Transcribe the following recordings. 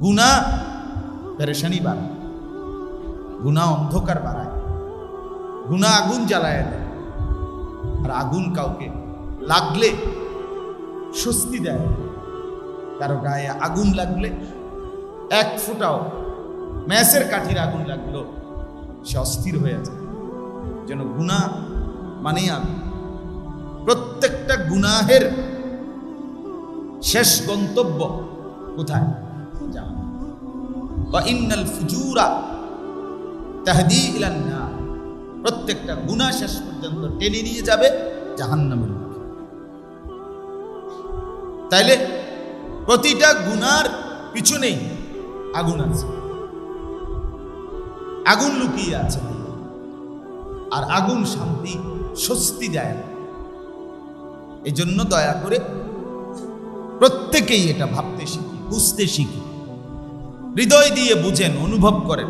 গুনাহ পেরেশানি বাড়ায়, গুনাহ অন্ধকার বাড়ায়, গুনাহ আগুন জ্বালায় দেয়। আর আগুন কাউকে লাগলে স্বস্তি দেয়। কারো গায়ে আগুন লাগলে, এক ফোঁটাও ম্যাচের কাঠির আগুন লাগলো, সে অস্থির হয়ে যায়। যেন গুনাহ মানেই আগুন। প্রত্যেকটা গুনাহের শেষ গন্তব্য কোথায়? জাহান্নাম। ওয়া ইন্নাল ফুজুরা তাহদি ইলান নার। প্রত্যেকটা গুনাহ শেষ পর্যন্ত টেনে নিয়ে যাবে জাহান্নামের দিকে। তাইলে প্রতিটা গুনার পিছনেই আগুন আছে, আগুন লুকিয়ে আছে। আর আগুন শান্তি, স্বস্তি দেয় না। এই জন্য দয়া করে প্রত্যেকেই এটা ভাবতে শিখি, বুঝতে শিখি, হৃদয় দিয়ে বুঝেন, অনুভব করেন।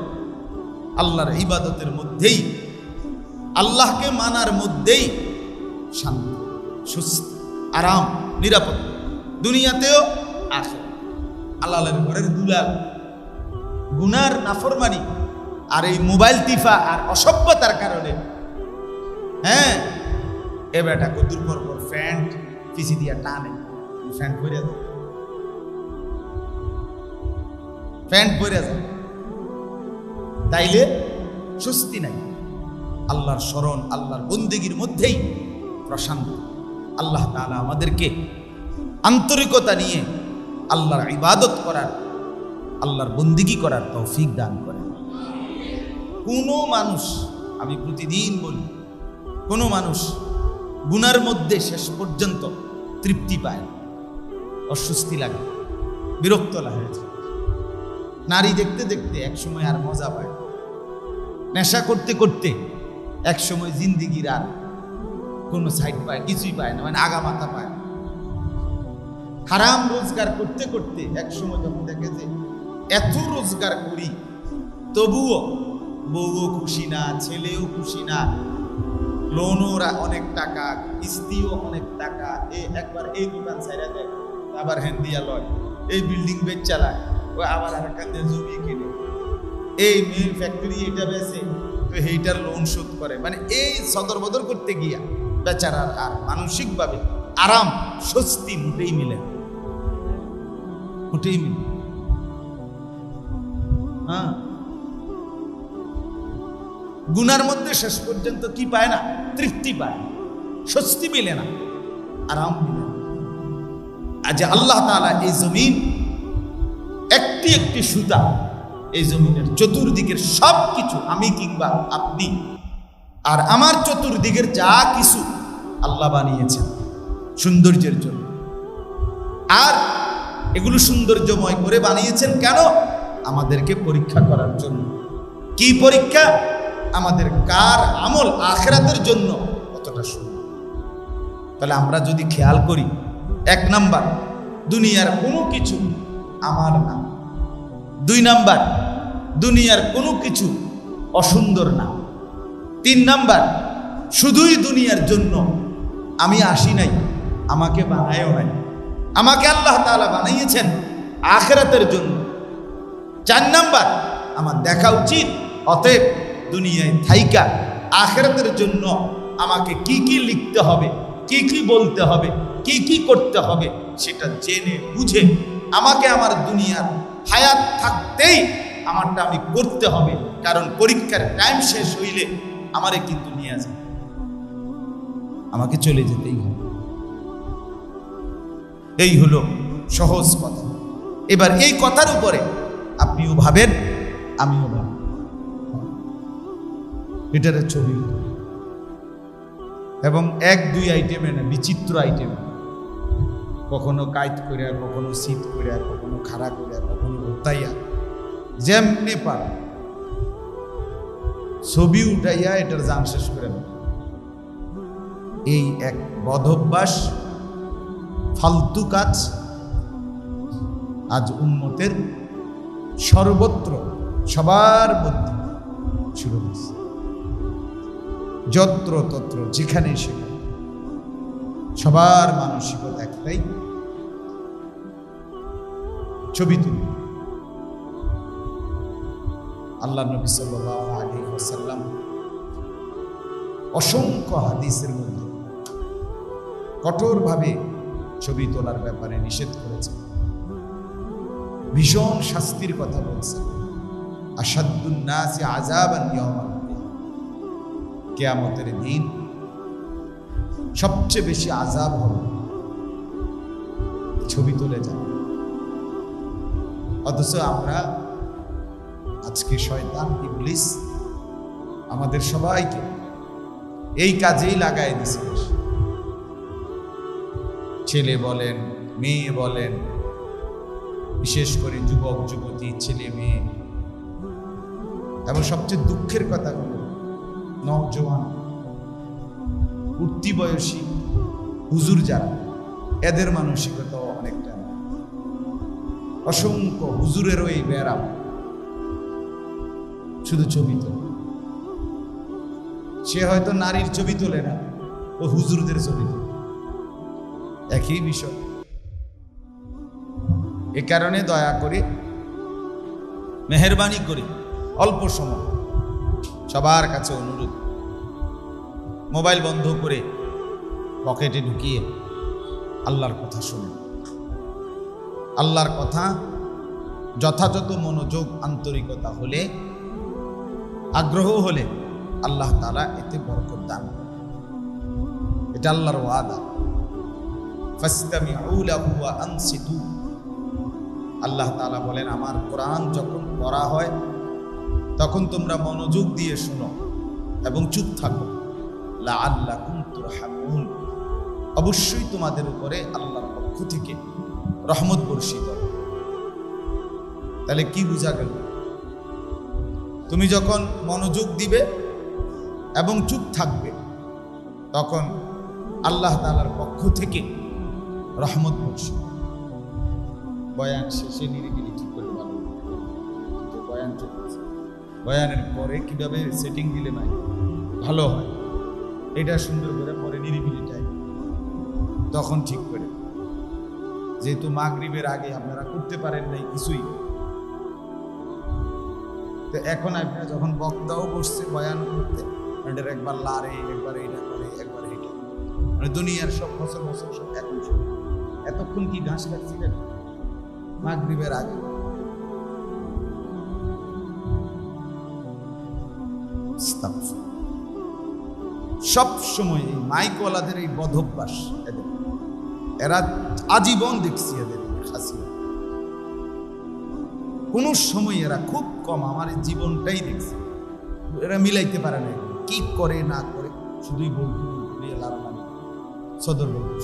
আল্লাহর ইবাদতের মধ্যেই, আল্লাহকে মানার মধ্যেই শান্তি, স্বস্তি, আরাম, নিরাপত্তা, দুনিয়াতেও আখিরাতে। আল্লাহর ঘরের দুলাল গুনার নাফরমানি আর এই মোবাইল টিফা আর অসভ্যতার কারণে, হ্যাঁ, এ বেটা কদ্দুর পর পর ফ্যান্ট পিছি দিয়া টানে, ফ্যান্ট পরে যায়, ফ্যান্ট পরে যায়, তাইলে স্বস্তি নাই। আল্লাহর স্মরণ, আল্লাহর বন্দেগীর মধ্যেই প্রশান্তি। আল্লাহ তাআলা আমাদেরকে আন্তরিকতা নিয়ে আল্লাহর ইবাদত করার, আল্লাহর বন্দেগী করার তৌফিক দান করেন। কোনো মানুষ, আমি প্রতিদিন বলি, কোনো মানুষ গুনার মধ্যে শেষ পর্যন্ত তৃপ্তি পায়, অস্বস্তি লাগে, বিরক্ত লাগে। নারী দেখতে দেখতে একসময় আর মজা পায়, নেশা করতে করতে একসময় জিন্দিগির আর কোনো সাইড পায়, কিছুই পায় না, মানে আগা মাথা পায়। হারাম রোজগার করতে করতে একসময় যখন দেখে যে এত রোজগার করি তবুও বউও খুশি না, ছেলেও খুশি না, লোনও অনেক টাকা, কিস্তিও অনেক টাকা, একবার এই দোকান ছাইরা দেয়, আবার হ্যান্ডিয়া লয়, এই বিল্ডিং বেচ চালায়, ও আবার আরেকটা জমি কিনে, এই মেয়ের ফ্যাক্টরি এটা বেচে, তো এইটার লোন শোধ করে। মানে এই সদর বদর করতে গিয়া বেচারার আর মানসিকভাবে আরাম, স্বস্তি মোটেই মিলে, মোটেই মিলে। হ্যাঁ, গুনার মধ্যে শেষ পর্যন্ত কি পায় না? তৃপ্তি পায়, স্বস্তি মিলে না, আরাম মিলে না। আজ আল্লাহ তাআলা এই জমিন একটি একটি সুতা, এই জমিনের চতুর্দিকের সব কিছু, আমি কিংবা আপনি আর আমার চতুর্দিকের যা কিছু আল্লাহ বানিয়েছেন সৌন্দর্যের জন্য। আর এগুলো সৌন্দর্যময় করে বানিয়েছেন কেন? আমাদেরকে পরীক্ষা করার জন্য। কি পরীক্ষা? আমাদের কার আমল আখিরাতের জন্য কতটা সুন্দর। তাহলে আমরা যদি খেয়াল করি, 1 নাম্বার, দুনিয়ার কোনো কিছু আমার না। 2 নাম্বার, দুনিয়ার কোনো কিছু অসুন্দর না। 3 নাম্বার, শুধুই দুনিয়ার জন্য আমি আসি নাই, আমাকে বানায়ও নাই, আমাকে আল্লাহ তাআলা বানিয়েছেন আখিরাতের জন্য। 4 নাম্বার, আমার দেখা উচিত অতএব দুনিয়ায় থাইকা আখিরাতের জন্য আমাকে কি কি লিখতে হবে, কি কি বলতে হবে, কি কি করতে হবে, সেটা জেনে বুঝে আমাকে আমার দুনিয়ার হায়াত থাকতেই আমারটা আমি করতে হবে। কারণ পরীক্ষার টাইম শেষ হইলে আমারে কিন্তু নিয়ে যাবে, আমাকে চলে যেতেই হবে। এই হলো সহজ কথা। এবার এই কথার উপরে আপনিও ভাবেন, আমিও ভাবি, এটার ছবি এবং 1-2 আইটেমে না, বিচিত্র আইটেম, কখনো কাইত করিয়া, কখনো শীত করিয়া, কখনো খাড়া করিয়া, কখনো উতাইয়া, যেমনি পার ছবি উঠাইয়া এটার জান শেষ করে না। এই এক বদভ্যাস, ফালতু কাজ আজ উম্মতের সর্বত্র, সবার মধ্যে শুরু হয়েছে। যত্র তত্র, যেখানে সেখানে সবার মানসিকতা একটাই, ছবি তুলি, আল্লাহ নবী সাল্লাল্লাহু আলাইহি ওয়াসাল্লাম অসংখ্য হাদিসের মধ্যে কঠোরভাবে ছবি তোলার ব্যাপারে নিষেধ করেছেন, ভীষণ শাস্তির কথা বলছেন। আশাদ্দুন নাসি আযাবান ইয়াউমাল কিয়ামah, কিয়ামতের দিন সবচেয়ে বেশি আযাব হবে ছবি তুলে যায়। অথচ আমরা আজকে শয়তান ইবলিস আমাদের সবাইকে এই কাজেই লাগাই দিছে। ছেলে বলেন, মেয়ে বলেন, বিশেষ করে যুবক যুবতী, ছেলে মেয়ে, এবং সবচেয়ে দুঃখের কথা হলো নওজোয়ান উঠতি বয়সী হুজুর যারা, এদের মানসিকতা অনেকটা। অসংখ্য হুজুরেরও এই ব্যারাম, শুধু ছবি তোলে। সে হয়তো নারীর ছবি তোলে না, ও হুজুরদের ছবি তোলে, একই বিষয়। এ কারণে দয়া করে, মেহেরবানি করে, অল্প সময় সবার কাছে অনুরোধ, মোবাইল বন্ধ করে পকেটে ঢুকিয়ে আল্লাহর কথা শুনুন। আল্লাহর কথা যথাযথ মনোযোগ, আন্তরিকতা হলে, আগ্রহ হলে আল্লাহ তাআলা এতে বরকত দান করেন। এটা আল্লাহর ওয়াদা। ফাসতামিউ লাহু ওয়া আনসিতু। আল্লাহ তাআলা বলেন, আমার কোরআন যখন পড়া হয় তখন তোমরা মনোযোগ দিয়ে শোনো এবং চুপ থাকো। লাআল্লাকুম তুরহামুন, অবশ্যই তোমাদের উপরে আল্লাহর পক্ষ থেকে রহমত বর্ষিত। তাহলে কি বোঝা গেল? তুমি যখন মনোযোগ দিবে এবং চুপ থাকবে, তখন আল্লাহ তাআলার পক্ষ থেকে রহমত বর্ষিত। বয়ান শেষে নিরিবিলি ঠিক করে ভালো, বয়ান চলছে, বয়ানের পরে কিভাবে সেটিং দিলে নাই ভালো হয়, এটা সুন্দর করে পরে নিরিবিলি টাইম তখন ঠিক করে। যেহেতু মাগরিবের আগে আপনারা করতে পারেন নাই কিছুই, তো এখন আপনারা যখন বক্তাও বসছে বয়ান করতে, এটার একবার লারে, একবার এইটা করে, একবার এইটা, মানে দুনিয়ার সব ফসল সব এখন শুরু। এতক্ষণ কি ঘাস কাটছিলেন মাগরিবের আগে? সব সময় এই মাইকওয়ালাদের এই বদভ্যাস, এরা আজীবন দেখছি এদের হাসিনা। কোন সময় এরা খুব কম, আমার জীবনটাই দেখছি, এরা মিলাইতে পারে না কি করে না করে, শুধুই বলবো সদর বলবো।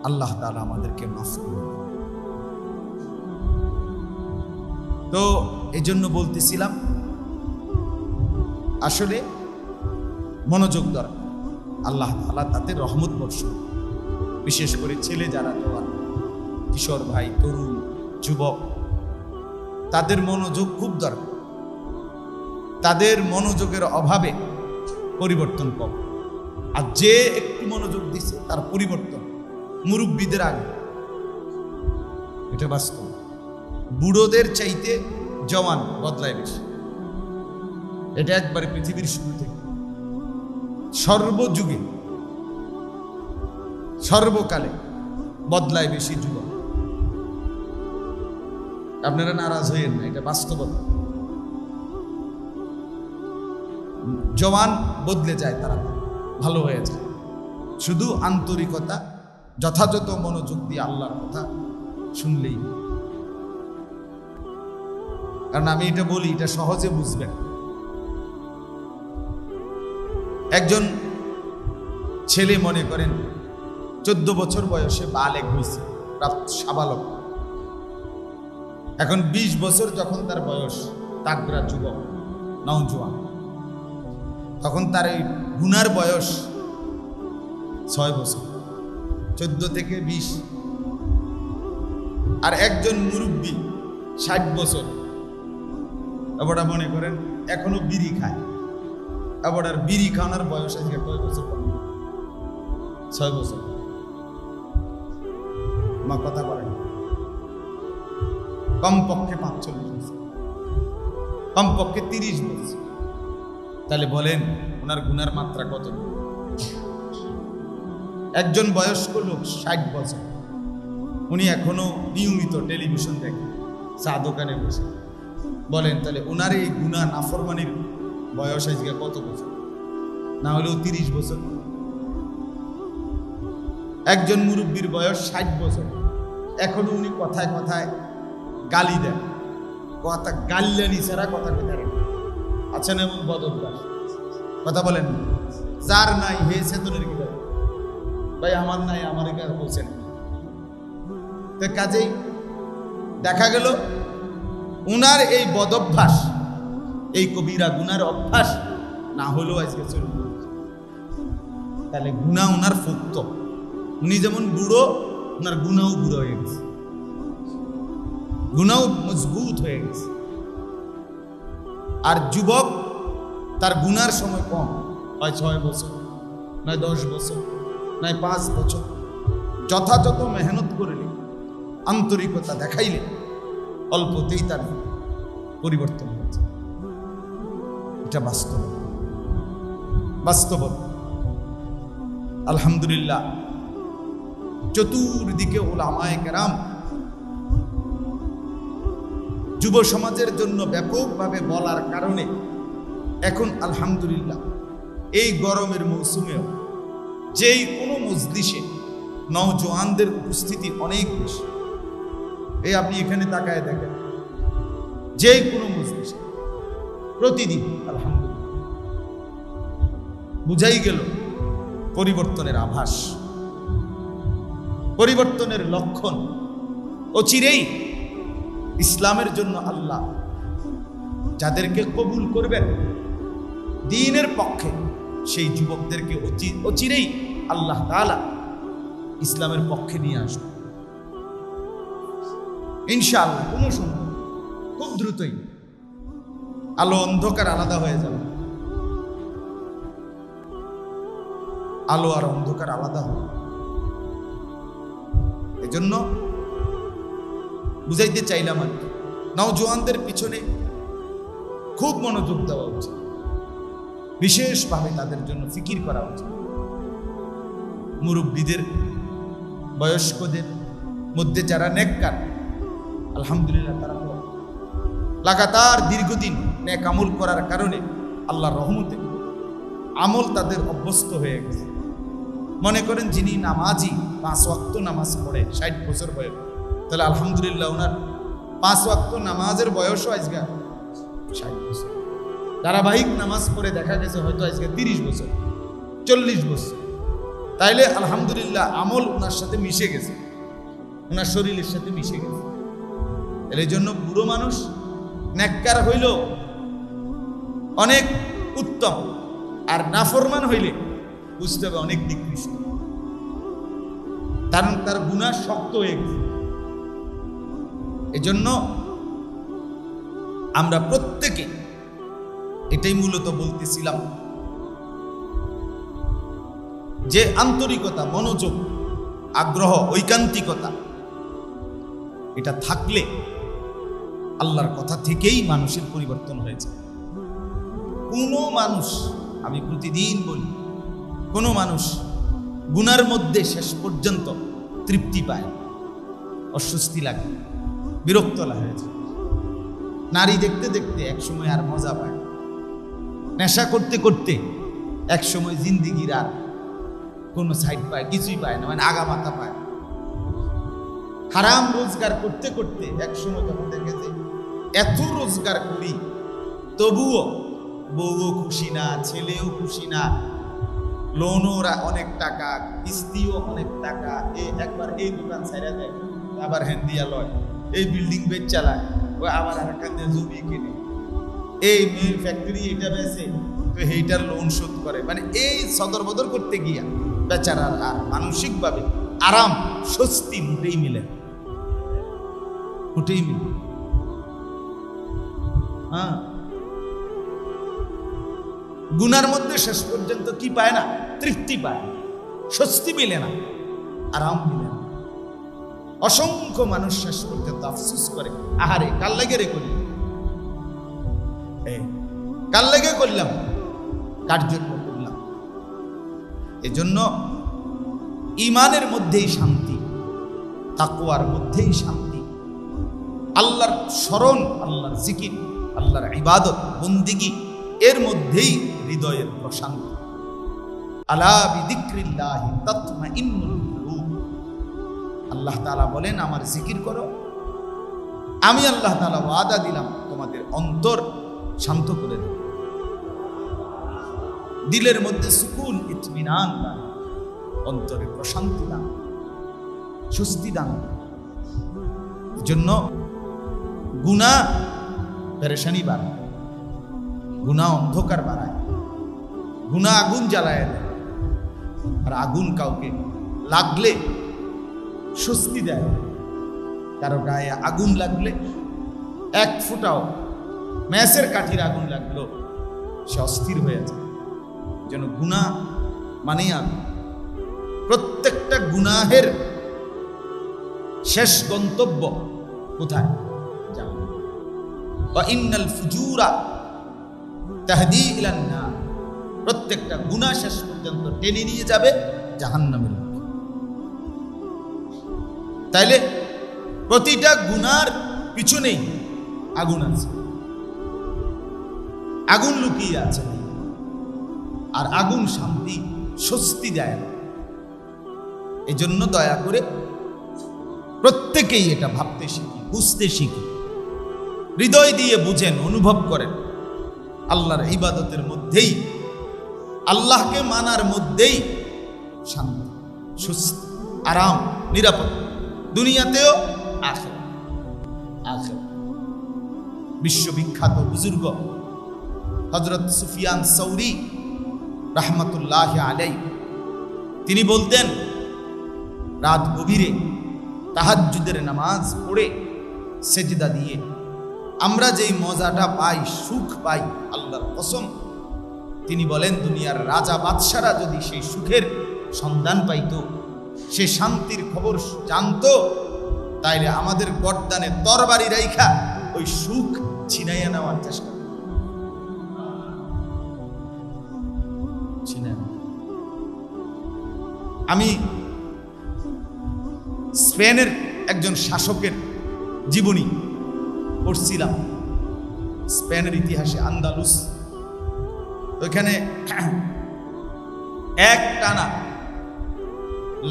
আল্লাহ তাআলা আমাদেরকে মাফ করুন। তো এই জন্য বলতেছিলাম, আসলে মনোযোগ দরকার। আল্লাহ তাআলা তাতে রহমত বর্ষণ, বিশেষ করে ছেলে যারা জওয়ান, কিশোর ভাই, তরুণ, যুবক, তাদের মনোযোগ খুব দরকার। তাদের মনোযোগের অভাবে পরিবর্তন কম, আর যে একটু মনোযোগ দিছে তার পরিবর্তন মুরব্বীদের আগে। এটা বাস্তব। বুড়োদের চাইতে জওয়ান বদলায় বেশি। এটা একবারে পৃথিবীর শুরু থেকে, সর্বযুগে, সর্বকালে বদলায় বেশি যুবক। আপনারা নারাজ হইেন না, এটা বাস্তবতা। জওয়ান বদলে যায়, তারা ভালো হয়ে যায়, শুধু আন্তরিকতা, যথাযথ মনোযোগ দিয়ে আল্লাহর কথা শুনলেই। কারণ আমি এটা বলি, এটা সহজে বুঝবেন। একজন ছেলে মনে করেন 14 বছর বয়সে বালেগ হয়েছে, সাবালক। এখন 20 বছর যখন তার বয়স, তাগড়া যুবক, নওজোয়ান, তখন তার এই গুনার বয়স 6 বছর, 14 থেকে 20। আর একজন মুরব্বী 60 বছর, এবারটা মনে করেন এখনো বিড়ি খায়, এবার বিড়ি খাওয়ানোর বয়স আছে কয় বছর? 6 বছর। মা কথা বলেন, কমপক্ষে 45 বছর, কমপক্ষে 30 বছর। তাহলে বলেন ওনার গুনার মাত্রা কত? একজন বয়স্ক লোক 60 বছর, উনি এখনো নিয়মিত টেলিভিশন দেখেন, চা দোকানে বসে। বলেন তাহলে ওনার এই গুনাহ নাফরমানির বয়স আজকে কত বছর? না হলেও 30 বছর। একজন মুরব্বীর বয়স 60 বছর, এখনো উনি কথায় কথায় গালি দেন, কথা গাল্লানি ছাড়া কথা কইতে পারেন। আছেন এমন বদভ্যাস, কথা বলেন না। যার নাই হে চেতনের কি করে? ভাই আমার নাই, আমার কাছে বলছেন। তো কাজেই দেখা গেল উনার এই বদভ্যাস, এই কবিরা গুনার অভ্যাস না হলেও আজকে চলবে। তাহলে গুনাহ উনার ফুক্ত, উনি যেমন বুড়ো, উনার গুনাহও বুড়ো হয়ে গেছে, গুনাহ মজবুত হয়ে গেছে। আর যুবক, তার গুনার সময় কম, হয় 6 বছর, নয় 10 বছর, নয় 5 বছর। যথাযথ মেহনত করলে, আন্তরিকতা দেখাইলে অল্পতেই তার পরিবর্তন হচ্ছে। এটা বাস্তব, বাস্তব। আলহামদুলিল্লাহ, চতুর্দিকে উলামায়ে কেরাম যুব সমাজের জন্য ব্যাপকভাবে বলার কারণে এখন আলহামদুলিল্লাহ এই গরমের মৌসুমেও যেই কোনো মজলিসে নওজোয়ানদের উপস্থিতি অনেক বেশি। এই আপনি এখানে তাকায় দেখেন, যেই কোনো মজলিসে প্রতিদিন আলহামদুলিল্লাহ বুঝাই গেল পরিবর্তনের আভাস, পরিবর্তনের লক্ষণ। অচিরেই ইসলামের জন্য আল্লাহ যাদেরকে কবুল করবেন দ্বীনের পক্ষে, সেই যুবকদেরকে অচিরেই আল্লাহ তাআলা ইসলামের পক্ষে নিয়ে আসবে ইনশাআল্লাহ। কোনো সময় খুব দ্রুতই আলো অন্ধকার আলাদা হয়ে যাবে, আলো আর অন্ধকার আলাদা হবে। এজন্য বুঝাইতে চাইলাম আর কি, নওজোয়ানদের পিছনে খুব মনোযোগ দেওয়া উচিত, বিশেষভাবে তাদের জন্য ফিকির করা উচিত। মুরব্বীদের, বয়স্কদের মধ্যে যারা নেককার, আলহামদুলিল্লাহ তারা লাগাতার দীর্ঘদিন নেক আমল করার কারণে আল্লাহর রহমতে আমল তাদের অভ্যস্ত হয়ে গেছে। মনে করেন যিনি নামাজি, 5 ওয়াক্ত নামাজ পড়ে 60 বছর বয়স, তাহলে আলহামদুলিল্লাহ ওনার 5 ওয়াক্ত নামাজের বয়সও আজকে 60 বছর। ধারাবাহিক নামাজ পড়ে দেখা গেছে হয়তো আজকে 30 বছর, 40 বছর। তাইলে আলহামদুলিল্লাহ আমল ওনার সাথে মিশে গেছে, ওনার শরীরের সাথে মিশে গেছে। এই জন্য বুড়ো মানুষ নেককার হইল অনেক উত্তম, আর নাফরমান হইলে বুঝতে হবে অনেক নিকৃষ্ট, কারণ তার গুনাহ শক্ত হয়ে গেছে। এজন্য আমরা প্রত্যেকে এটাই মূলত বলতেছিলাম যে আন্তরিকতা, মনোযোগ, আগ্রহ, ঐকান্তিকতা এটা থাকলে আল্লাহর কথা থেকেই মানুষের পরিবর্তন হয়েছে। কোনো মানুষ, আমি প্রতিদিন বলি, কোনো মানুষ গুনার মধ্যে শেষ পর্যন্ত তৃপ্তি পায়, অস্বস্তি লাগে, বিরক্ত হয়েছে। নারী দেখতে দেখতে একসময় আর মজা পায়, নেশা করতে করতে একসময় জিন্দিগির আর কোনো সাইড পায়, কিছুই পায় না, মানে আগা মাথা পায়। হারাম রোজগার করতে করতে একসময় যখন দেখেছে এত রোজগার করি তবুও বউও খুশি না, ছেলেও খুশি না, লোনও অনেক টাকা, কিস্তিও অনেক টাকা, একবার এই দোকান ছাইরা দেয়, আবার হ্যান্ডিয়া লয়, এই বিল্ডিং বেচ চালায়, ও আবার আরেকখান দিয়ে জমি কিনে, এই মিল ফ্যাক্টরি এটা বেচে, তো এইটার লোন শোধ করে। মানে এই সদর বদর করতে গিয়া বেচারার আর মানসিকভাবে আরাম, স্বস্তি মোটেই মিলে, মোটেই মিলে। হ্যাঁ, গুনার মধ্যে শেষ পর্যন্ত কি পায় না? তৃপ্তি পায়, স্বস্তি মিলে না, আরাম মিলে না। অসংখ্য মানুষ শেষ পর্যন্ত আফসোস করে, আহারে কাল লেগে রে করি, কাল লেগে করলাম, কার জন্য করলাম। এজন্য ঈমানের মধ্যেই শান্তি, তাকওয়ার মধ্যেই শান্তি, আল্লাহর স্মরণ, আল্লাহর জিকির, আল্লাহর ইবাদত বন্দিগি, এর মধ্যেই হৃদয়ের প্রশান্তি। আলা বিযিকরিল্লাহি তাতমাইন্নুল কুলুব। আল্লাহ তাআলা বলেন, আমার জিকির করো, আমি আল্লাহ তাআলা ওয়াদা দিলাম তোমাদের অন্তর শান্ত করে দেব, দিলের মধ্যে সুকুন, ইতমিনান দান, অন্তরে প্রশান্তি দান, স্বস্তি দান। এজন্য গুনাহ পেরেশানি বাড়ায়, গুনাহ অন্ধকার বাড়ায়, গুনাহ আগুন জ্বালায় দেয়। আর আগুন কাউকে লাগলে স্বস্তি দেয়, কারো গায়ে আগুন লাগলে, এক ফুটাও ম্যাচের কাঠির আগুন লাগলো, সে অস্থির হয়ে যায়। যেন গুনাহ মানেই আগুন। প্রত্যেকটা গুনাহের শেষ গন্তব্য কোথায়? জাহান্নাম। ওয়া ইন্নাল ফুজুরা তাহদি ইলান নার। প্রত্যেকটা গুনাহ শেষ পর্যন্ত টেনে নিয়ে যাবে জাহান্নামের দিকে। তাইলে প্রতিটা গুনার পিছনেই আগুন আছে, আগুন লুকিয়ে আছে। আর আগুন শান্তি, স্বস্তি দেয় না। এই জন্য দয়া করে প্রত্যেকেই এটা ভাবতে শিখি, বুঝতে শিখি, হৃদয় দিয়ে বুঝেন, অনুভব করেন। আল্লাহর ইবাদতের মধ্যেই, আল্লাহকে মানার মধ্যেই শান্তি, স্বস্তি, আরাম, নিরাপদ, দুনিয়াতেও আখিরাতেও। বিশ্ববিখ্যাত বুজুর্গ হযরত সুফিয়ান সৌরি রাহমাতুল্লাহি আলাইহি, তিনি বলতেন, রাত গভীরে তাহাজ্জুদের নামাজ পড়ে সেজদা দিয়ে আমরা যেই মজাটা পাই, সুখ পাই, আল্লাহর কসম, তিনি বলেন, দুনিয়ার রাজা বাদশারা যদি সেই সুখের সন্ধান পাইতো, সে শান্তির খবর জানতো, তাইলে আমাদের গর্দানে তরবারি রাইখা ওই সুখ ছিনাইয়া নেওয়ার চেষ্টা। আমি স্পেনের একজন শাসকের জীবনী পড়ছিলাম, স্পেনের ইতিহাসে, আন্দালুস। ওইখানে এক টানা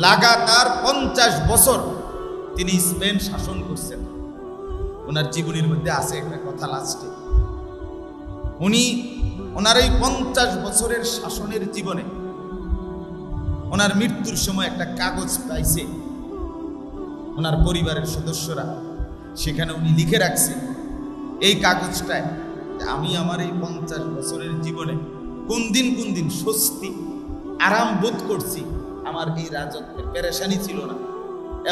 লাগাতার 50 বছর তিনি স্পেন শাসন করছেন। ওনার জীবনীর মধ্যে আছে একটা কথা লাস্টে, উনি ওনার এই 50 বছরের শাসনের জীবনে ওনার মৃত্যুর সময় একটা কাগজ পাইছে ওনার পরিবারের সদস্যরা, সেখানে উনি লিখে রাখছে এই কাগজটায়, আমি আমার এই 50 বছরের জীবনে কোন দিন স্বস্তি, আরাম বোধ করছি, আমার এই রাজত্বের পেরেশানি ছিল না,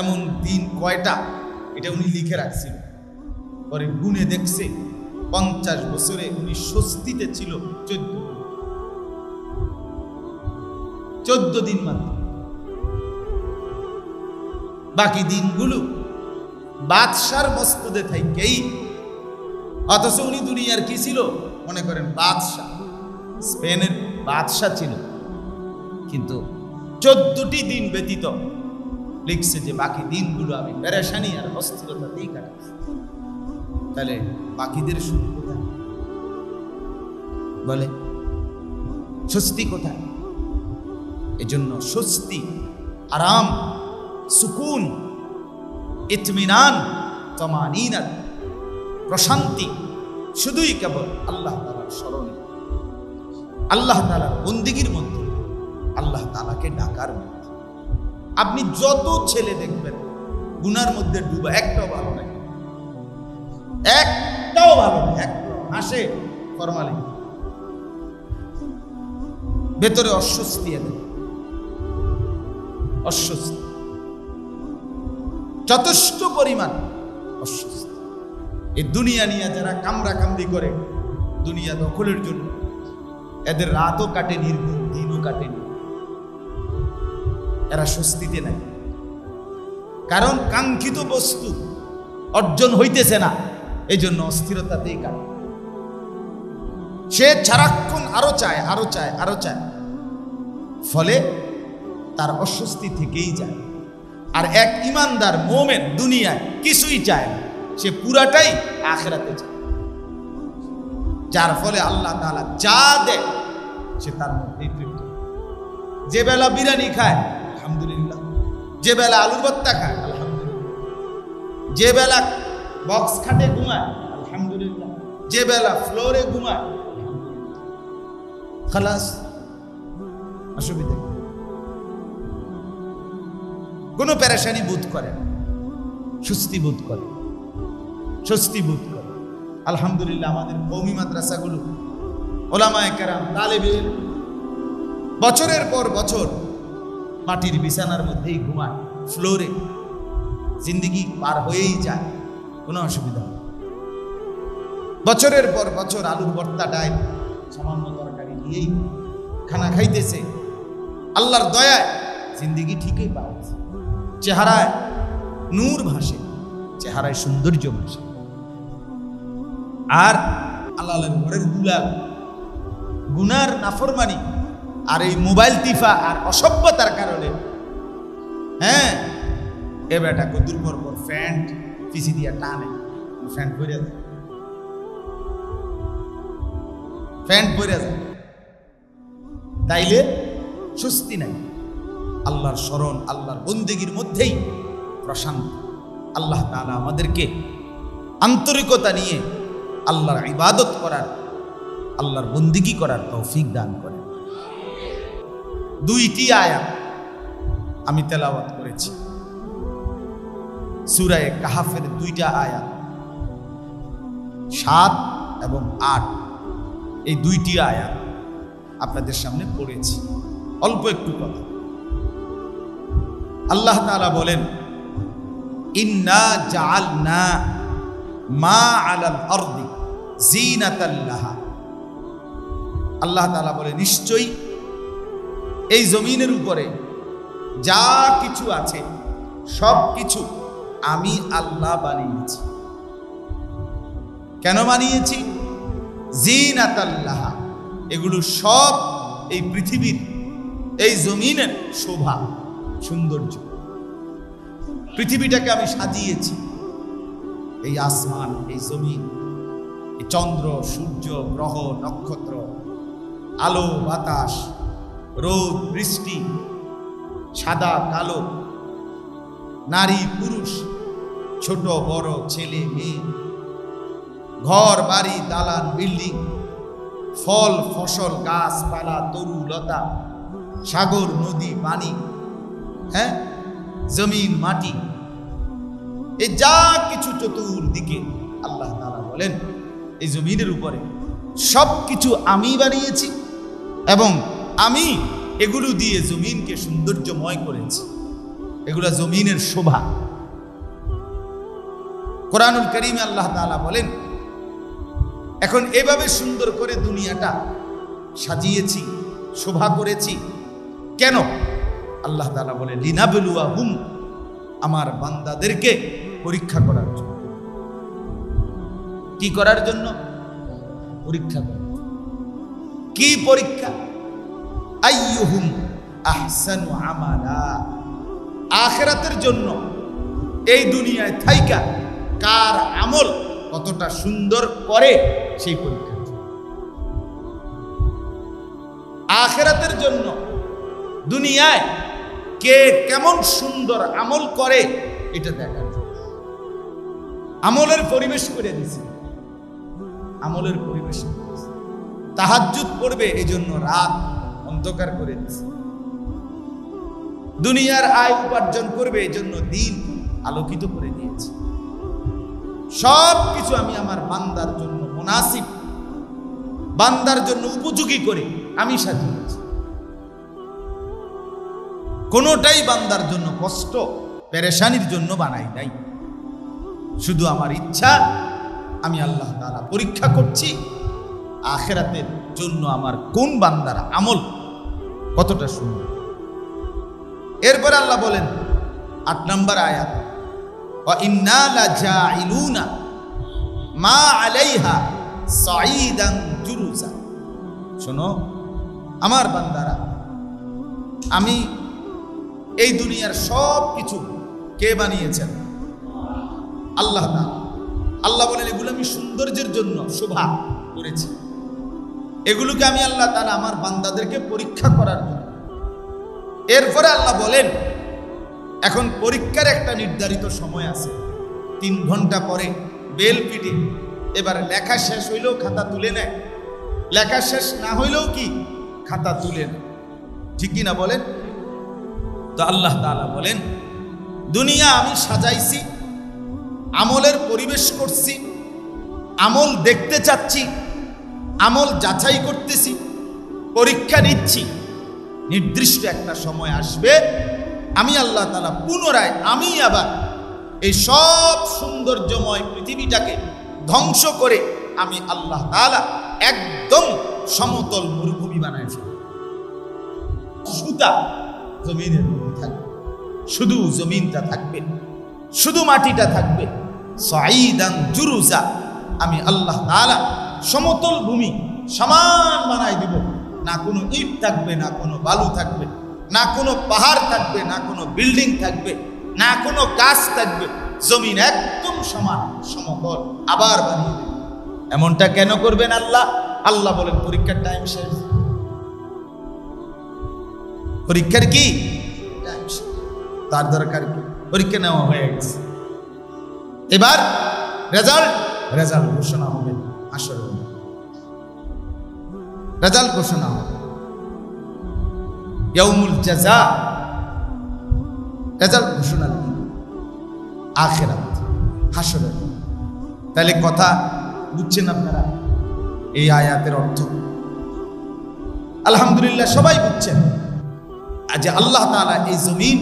এমন দিন কয়টা, এটা উনি লিখে রাখছিল। পরে গুনে দেখছে 50 বছরে উনি স্বস্তিতে ছিল 14 দিন মাত্র। বাকি দিনগুলো বাদশার মস্তদে থাকেই, অথচ উনি দুনিয়ার কি ছিল মনে করেন? বাদশাহ, স্পেনের বাদশাহ ছিল। কিন্তু 14টি দিন ব্যতীত লিখছে যে বাকি দিনগুলো আমি পেরেশানি আর অস্থিরতাতেই কাটাচ্ছি। তাহলে বাকিদের সুখ কোথায়? বলে স্বস্তি কোথায়? এজন্য স্বস্তি, আরাম, সুকুন, ইতমিনান, তমানিনাত, প্রশান্তি শুধুই কেবল আল্লাহ তাআলার স্মরণে, আল্লাহ তাআলার বন্দেগীর মধ্যে, আল্লাহ তাআলাকে ডাকার মধ্যে। আপনি যত ছেলে দেখবেন গুনার মধ্যে ডুবা, একটাও ভালো নাই, একটাও ভালো নাই, একটাও হাসে ফরমালি, ভেতরে অস্বস্তি এনে, অস্বস্তি, যথেষ্ট পরিমাণ অস্বস্তি। এই দুনিয়া নিয়ে যারা কামড়া কামড়ি করে দুনিয়া দখলের জন্য, এদের রাতও কাটে নির্ঘুম, দিনও কাটেনি, এরা স্বস্তিতে নাই। কারণ কাঙ্ক্ষিত বস্তু অর্জন হইতেছে না, এই জন্য অস্থিরতাতেই কাটে। সে সারাক্ষণ আরো চায়, আরো চায়, আরো চায়, ফলে তার অস্বস্তি থেকেই যায়। আর এক ইমানদার মোমেন দুনিয়ায় কিছুই চায় না, সে পুরাটাই আখিরাতে চায়, যার ফলে আল্লাহ তাআলা যা দেয় সে তার মধ্যেই তৃপ্ত। যে বেলা বিরিয়ানি খায় আলহামদুলিল্লাহ, যে বেলা আলুর ভর্তা খায় আলহামদুলিল্লাহ, যে বেলা বক্স খাটে ঘুমায় আলহামদুলিল্লাহ, যে বেলা ফ্লোরে ঘুমায় খালাস, অসুবিধা কোনো পেরেশানি বোধ করে না, স্বস্তি বোধ করে, স্বস্তি বোধ করে। আলহামদুলিল্লাহ আমাদের কওমি মাদ্রাসাগুলো ওলামায়ে কেরাম তালেবে ইলম বছরের পর বছর মাটির বিছানার মধ্যেই ঘুমায়, ফ্লোরে, জিন্দেগি পার হয়েই যায়, কোনো অসুবিধা নেই। বছরের পর বছর আলুর ভর্তা, ডাল, সামান্য তরকারি নিয়েই খানা খাইতেছে, আল্লাহর দয়ায় জিন্দেগি ঠিকই পাচ্ছে, চেহারায় নূর ভাসে, চেহারায় সৌন্দর্য ভাসে। আর আল্লাহর ঘরের গুনার নাফরমানি আর এই মোবাইল টিফা আর অসভ্যতার কারণে, হ্যাঁ, এ বেটা কদুর পর পর ফ্যান্ট পিছি দিয়া টানে, ফ্যান্ট পরে যায়, ফ্যান্ট পরে যায়, তাইলে স্বস্তি নাই। আল্লাহর স্মরণ, আল্লাহর বন্দেগীর মধ্যেই প্রশান্তি। আল্লাহ তাআলা আমাদেরকে আন্তরিকতা নিয়ে আল্লাহর ইবাদত করার, আল্লাহর বন্দেগী করার তৌফিক দান করেন। দুইটি আয়াত আমি তেলাওয়াত করেছি, সূরা কাহাফের দুইটা আয়াত 7 এবং 8, এই দুইটি আয়াত আপনাদের সামনে পড়েছি। অল্প একটু কথা। আল্লাহ তাআলা বলেন, ইন্না জাআলনা মা আলাল আরদি জিনাতাল লাহা। আল্লাহ তাআলা বলে, নিশ্চয়ই এই জমিনের উপরে যা কিছু আছে সব কিছু আমি আল্লাহ বানিয়েছি। কেন বানিয়েছি? জিনাতাল লাহা, এগুলো সব এই পৃথিবীর, এই জমিনের শোভা, সৌন্দর্য। পৃথিবীটাকে আমি সাজিয়েছি, এই আসমান, এই জমিন, এই চন্দ্র, সূর্য, গ্রহ, নক্ষত্র, আলো বাতাস, রোদ বৃষ্টি, সাদা কালো, নারী পুরুষ, ছোট বড়, ছেলে মেয়ে, ঘর বাড়ি, দালান বিল্ডিং, ফল ফসল, গাছপালা, তরু লতা, সাগর নদী পানি, হ্যাঁ, জমিন মাটি, এই যা কিছু চতুর্দিকে আল্লাহ তাআলা বলেন এই জমিনের উপরে সব কিছু আমি বানিয়েছি এবং আমি এগুলো দিয়ে জমিনকে সৌন্দর্যময় করেছি। এগুলা জমিনের শোভা। কোরআনুল কারীমে আল্লাহ তাআলা বলেন, এখন এভাবে সুন্দর করে দুনিয়াটা সাজিয়েছি, শোভা করেছি কেন? আল্লাহ তাআলা বলে, লিনাবলুয়াহুম, আমার বান্দাদেরকে পরীক্ষা করার জন্য। কি করার জন্য? পরীক্ষা করার জন্য। কি পরীক্ষা? আইয়ুহুম আহসানু আমালা, আখিরাতের জন্য এই দুনিয়ায় থাইকা কার আমল কতটা সুন্দর করে সেই পরীক্ষা। আখিরাতের জন্য দুনিয়ায় কে কেমন সুন্দর আমল করে এটা দেখার জন্য আমলের পরিবেশ করে দিয়েছে। আমলের পরিবেশ তাহাজ্জুদ পড়বে এই জন্য রাত অন্ধকার করে দিয়েছে। দুনিয়ার আয় উপার্জন করবে এই জন্য দিন আলোকিত করে দিয়েছে। সব কিছু আমি আমার বান্দার জন্য মুনাসিব, বান্দার জন্য উপযোগী করে আমি সাজিয়েছি। কোনোটাই বান্দার জন্য কষ্ট পেরেশানির জন্য বানাই নাই। শুধু আমার ইচ্ছা, আমি আল্লাহ তাআলা পরীক্ষা করছি আখিরাতের জন্য আমার কোন বান্দার আমল কতটা সুন্দর। এরপর আল্লাহ বলেন, 8 নম্বর আয়াত, ওয়া ইন্না লাজাইলুনা মা আলাইহা সাঈদান জুরুজা। শোনো আমার বান্দারা, আমি এই দুনিয়ার সব কিছু কে বানিয়েছেন? আল্লাহ তাআলা। আল্লাহ বলেন এগুলো আমি সৌন্দর্যের জন্য শোভা করেছি, এগুলোকে আমি আল্লাহ তাআলা আমার বান্দাদেরকে পরীক্ষা করার জন্য। এরপরে আল্লাহ বলেন এখন পরীক্ষার একটা নির্ধারিত সময় আছে, 3 ঘন্টা পরে বেল পিটে, এবার লেখা শেষ হইলেও খাতা তুলে নেয়, লেখা শেষ না হইলেও কি খাতা তুলে নেয়, ঠিক কি না বলেন? তো আল্লাহ তাআলা বলেন দুনিয়া আমি সাজাইছি, আমলের পরিবেশ করছি, আমল দেখতে চাচ্ছি, আমল যাচাই করতেছি, পরীক্ষা নিচ্ছি। নির্দিষ্ট একটা সময় আসবে, আমি আল্লাহ তাআলা পুনরায় আমি আবার এই সব সৌন্দর্যময় পৃথিবীটাকে ধ্বংস করে আমি আল্লাহ তাআলা একদম সমতল মরুভূমি বানায় ফেলব। সুতা জমিনের মধ্যে থাকবে, শুধু জমিনটা থাকবে, শুধু মাটিটা থাকবে। সাঈদান জুরুজা, আমি আল্লাহ তাআলা সমতল ভূমি সমান বানাই দিব, না কোনো ইট থাকবে, না কোনো বালু থাকবে, না কোনো পাহাড় থাকবে, না কোনো বিল্ডিং থাকবে, না কোনো গাছ থাকবে, জমিন একদম সমান সমতল আবার বানিয়ে দেবে। এমনটা কেন করবেন আল্লাহ? আল্লাহ বলেন পরীক্ষার টাইম শেষ। পরীক্ষার কি টাইম শেষ, তার দরকার কি? পরীক্ষা নেওয়া হয়ে গেছে, এবার রেজাল্ট ঘোষণা হবে, আসলে রেজাল্ট ঘোষণা হবে, ইয়াউমুল জাযা, রেজাল্ট ঘোষণা হবে আখিরাত, হাসরে। তাহলে কথা বুঝছেন আপনারা এই আয়াতের অর্থ? আলহামদুলিল্লাহ সবাই বুঝছেন। আজ আল্লাহ তাআলা এই জমিন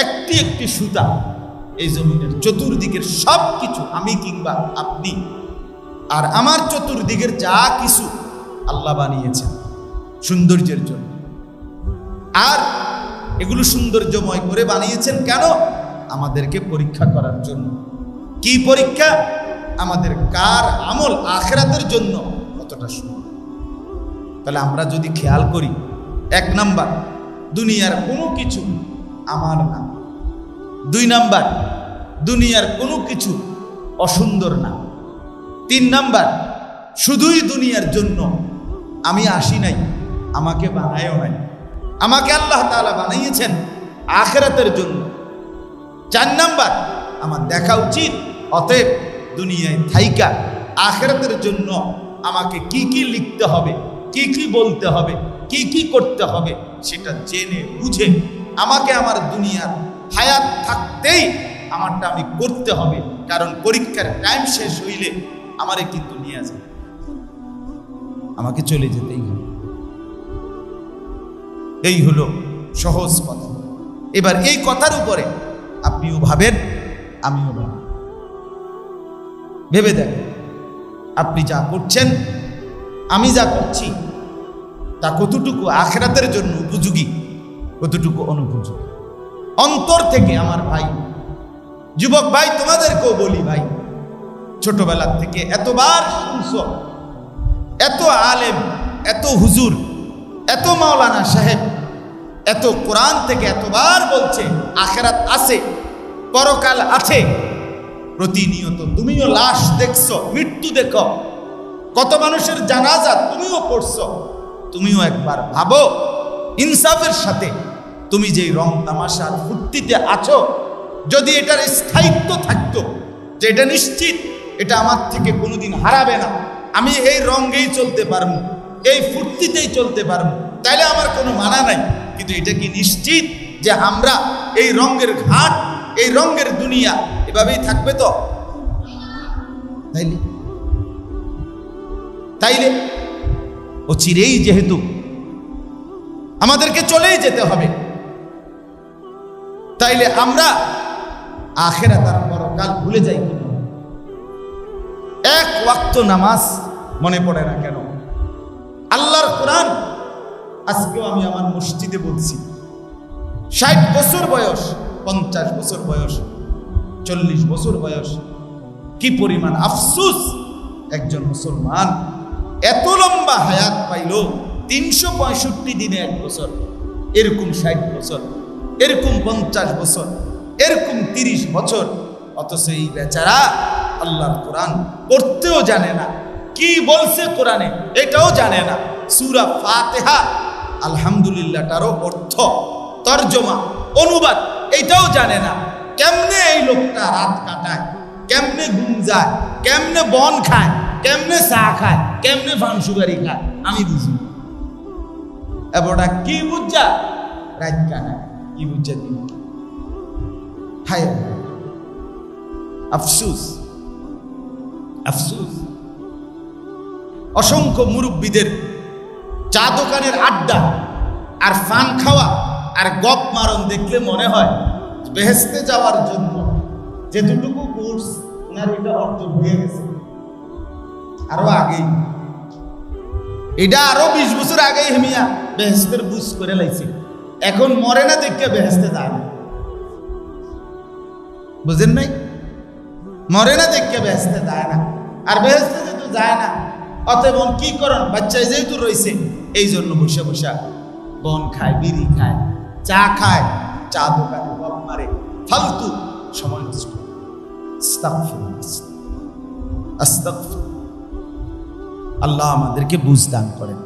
একটি একটি সুতা, এই জমিনের চতুর্দিকের সব কিছু, আমি কিংবা আপনি আর আমার চতুর্দিকের যা কিছু আল্লাহ বানিয়েছেন সৌন্দর্যের জন্য। আর এগুলো সৌন্দর্যময় করে বানিয়েছেন কেন? আমাদেরকে পরীক্ষা করার জন্য। কি পরীক্ষা? আমাদের কার আমল আখিরাতের জন্য কতটা সুন্দর। তাহলে আমরা যদি খেয়াল করি, 1 নাম্বার দুনিয়ার কোনো কিছু আমার না, 2 নাম্বার দুনিয়ার কোনো কিছু অসুন্দর না, 3 নাম্বার শুধুই দুনিয়ার জন্য আমি আসি নাই, আমাকে বানায়ও নাই, আমাকে আল্লাহ তাআলা বানিয়েছেন আখিরাতের জন্য। 4 নাম্বার আমার দেখা উচিত অতএব দুনিয়ায় থাইকা আখিরাতের জন্য আমাকে কি কি লিখতে হবে, কি কি বলতে হবে, কি কি করতে হবে সেটা জেনে বুঝে আমাকে আমার দুনিয়ার হায়াত থাকতেই আমারটা আমি করতে হবে। কারণ পরীক্ষার টাইম শেষ হইলে আমারে কিন্তু নিয়ে যাবে, আমাকে চলে যেতেই হবে। এই হলো সহজ কথা। এবার এই কথার উপরে আপনিও ভাবেন, আমিও ভাবি, ভেবে দেখেন আপনি যা করছেন, আমি যা করছি, তা কতটুকু আখিরাতের জন্য উপযোগী, কতটুকু অনুপযোগী। অন্তর থেকে আমার ভাই, যুবক ভাই, তোমাদেরকেও বলি ভাই, ছোটবেলার থেকে এতবার শুনছো, এত আলেম, এত হুজুর, এত মাওলানা সাহেব, এত কোরআন থেকে এতবার বলছে আখিরাত আছে, পরকাল আছে। প্রতিনিয়ত তুমিও লাশ দেখছো, মৃত্যু দেখো, কত মানুষের জানাজা তুমিও পড়ছো। তুমিও একবার ভাবো ইনসাফের সাথে, তুমি যেই রং তামাশার ফুর্তিতে আছো, যদি এটার স্থায়িত্ব থাকতো, যে এটা নিশ্চিত এটা আমার থেকে কোনোদিন হারাবে না, আমি এই রঙেই চলতে পারবো, এই ফুর্তিতেই চলতে পারবো, তাইলে আমার কোনো মানা নাই। কিন্তু এটা কি নিশ্চিত যে আমরা এই রঙের ঘাট, এই রঙের দুনিয়া এভাবেই থাকবে? তো তাইলে অচিরেই যেহেতু আমাদেরকে চলেই যেতে হবে, তাইলে আমরা আখিরাত আর পরকাল ভুলে যাই কেন? 1 ওয়াক্ত নামাজ মনে পড়ে না কেন? আল্লাহর কোরআন আজকেও আমি আমার মসজিদে বলছি, 60 বছর বয়স 50 বছর বয়স, 40 বছর বয়স। কি পরিমাণ আফসোস, একজন মুসলমান এত লম্বা হায়াত পাইল, 365 দিনে 1 বছর, এরকম 60 বছর, এরকম 50 বছর, এরকম 30 বছর, অথচ এই বেচারা আল্লাহর কোরআন পড়তেও জানে না, কি বলছে কোরআনে এটাও জানে না। সূরা ফাতিহা আলহামদুলিল্লাহটারও অর্থ, তরজমা, অনুবাদ এটাও জানে না। কেমনে এই লোকটা রাত কাটায়, কেমনে ঘুম যায়, কেমনে বন খায়, কেমনে চা খায়, কেমনে পান সুপারি খায়, আমি বুঝি। এবারটা কি বুঝা রাত কাটায়, কি বুঝা দিন। হায় আফসোস, আফসোস। অসংখ্য মুরব্বীদের চা দোকানের আড্ডা আর পান খাওয়া আর গপ মারণ দেখলে মনে হয় বেহেশতে যাওয়ার জন্য যেটুকু কোর্স ওনার এটা অর্জন হয়ে গেছে আরো আগেই, এটা আরো 20 বছর আগেই হেমিয়া বেহেশতের বুঝ করে লাইছে। এখন মরে না দেখে বেহেশতে যায় না, বুঝেন নাই? মরে না দেখে বেহেশতে যায় না, আর বেহেশতে যেহেতু যায় না, অতএব কি করেন, বাচ্চায় যেহেতু রয়েছে এই জন্য বসে বসে বন খায়, বিড়ি খায়, চা খায়, চা দোকানে গপ মারে, ফালতু সময় নষ্ট। আস্তাগফিরুল্লাহ, আস্তাগফিরুল্লাহ। আল্লাহ আমাদেরকে বুঝ দান করেন।